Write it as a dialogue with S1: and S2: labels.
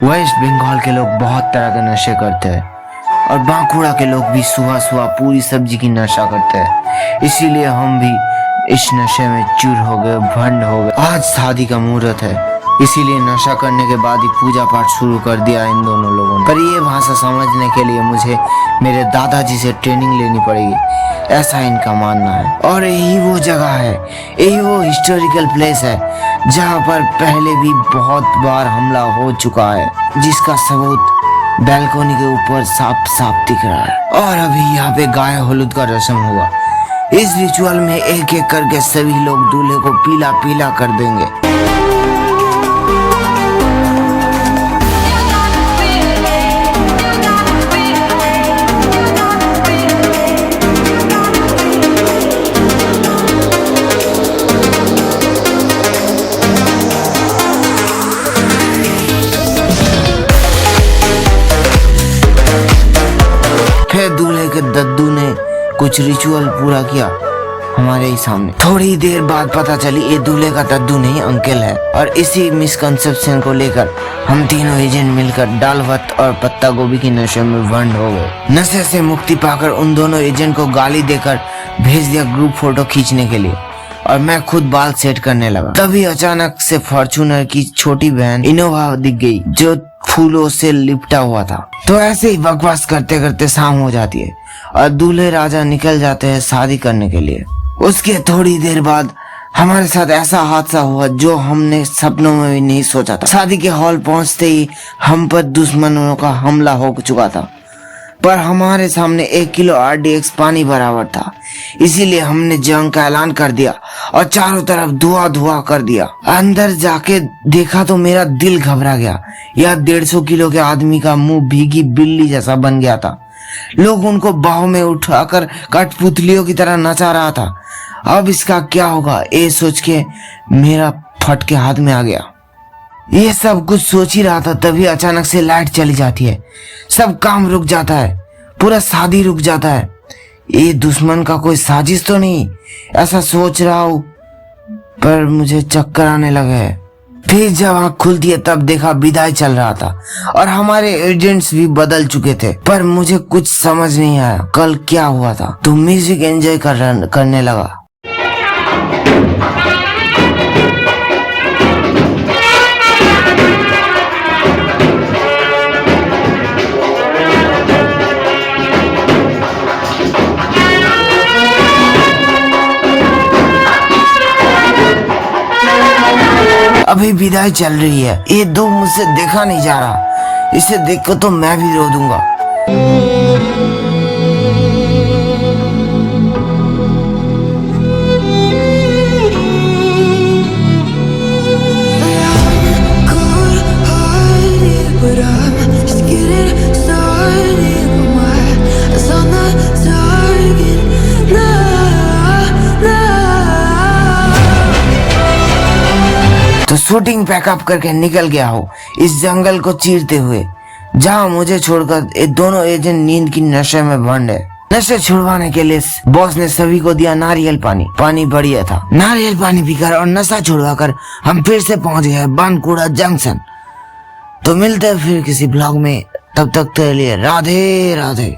S1: Waste Bengal के लोग बहुत तरह के नशे करते हैं और बांकुड़ा के लोग भी सुबह सुबह पूरी सब्जी की नशा करते हैं। इसीलिए हम भी इस नशे में चूर हो गए, भंड हो गए। आज शादी का मुहूर्त है, इसीलिए नशा करने के बाद ही पूजा पाठ शुरू कर दिया इन दोनों लोगों ने। पर ये भाषा समझने के लिए मुझे मेरे दादाजी से ट्रेनिंग लेनी पड़ेगी, ऐसा इनका मानना है। और यही वो जगह है, यही वो हिस्टोरिकल प्लेस है जहाँ पर पहले भी बहुत बार हमला हो चुका है, जिसका सबूत बैल्कोनी के ऊपर साफ साफ दिख रहा है। और अभी यहाँ पे गाय हलूद का रस्म हुआ। इस रिचुअल में एक एक करके सभी लोग दूल्हे को पीला पीला कर देंगे। फिर दूल्हे के दद्दू ने कुछ रिचुअल पूरा किया हमारे ही सामने। थोड़ी देर बाद पता चली ये दूल्हे का दद्दू नहीं अंकल है। और इसी मिसकंसेप्शन को लेकर हम तीनों एजेंट मिलकर दाल भात और पत्ता गोभी की नशे में भंड हो गए। नशे से मुक्ति पाकर उन दोनों एजेंट को गाली देकर भेज दिया ग्रुप फोटो खींचने के लिए, और मैं खुद बाल सेट करने लगा। तभी अचानक से फॉर्च्यूनर की छोटी बहन इनोवा दिख गई जो फूलों से लिपटा हुआ था। तो ऐसे ही बकवास करते करते शाम हो जाती है और दूल्हे राजा निकल जाते हैं शादी करने के लिए। उसके थोड़ी देर बाद हमारे साथ ऐसा हादसा हुआ जो हमने सपनों में भी नहीं सोचा था। शादी के हॉल पहुंचते ही हम पर दुश्मनों का हमला हो चुका था, पर हमारे सामने 1 किलो RDX पानी बराबर था। इसीलिए हमने जंग का ऐलान कर दिया और चारों तरफ धुआं धुआं कर दिया। अंदर जाके देखा तो मेरा दिल घबरा गया। यह 150 किलो के आदमी का मुंह भीगी बिल्ली जैसा बन गया था। लोग उनको बाहों में उठाकर कठपुतलियों की तरह नचा रहा था। अब इसका क्या होगा ये सोच के मेरा फट के हाथ में आ गया। ये सब कुछ सोच ही रहा था, तभी अचानक से लाइट चली जाती है, सब काम रुक जाता है, पूरा शादी रुक जाता है। ये दुश्मन का कोई साजिश तो नहीं, ऐसा सोच रहा हूँ, पर मुझे चक्कर आने लगे हैं। फिर जब आँख खुलती है तब देखा विदाई चल रहा था और हमारे एजेंट्स भी बदल चुके थे। पर मुझे कुछ समझ नहीं आया कल क्या हुआ था, तो म्यूजिक एंजॉय करने लगा। अभी विदाई चल रही है, ये दो मुझसे देखा नहीं जा रहा, इसे देखकर तो मैं भी रो दूंगा। तो शूटिंग पैकअप करके निकल गया हो इस जंगल को चीरते हुए, जहां मुझे छोड़कर ये दोनों एजेंट नींद की नशे में भंड है। नशे छुड़वाने के लिए बॉस ने सभी को दिया नारियल पानी। पानी बढ़िया था। नारियल पानी पीकर और नशा छुड़वाकर हम फिर से पहुंच गए बांकुड़ा जंक्शन। तो मिलते हैं फिर किसी ब्लॉग में, तब तक के लिए राधे राधे।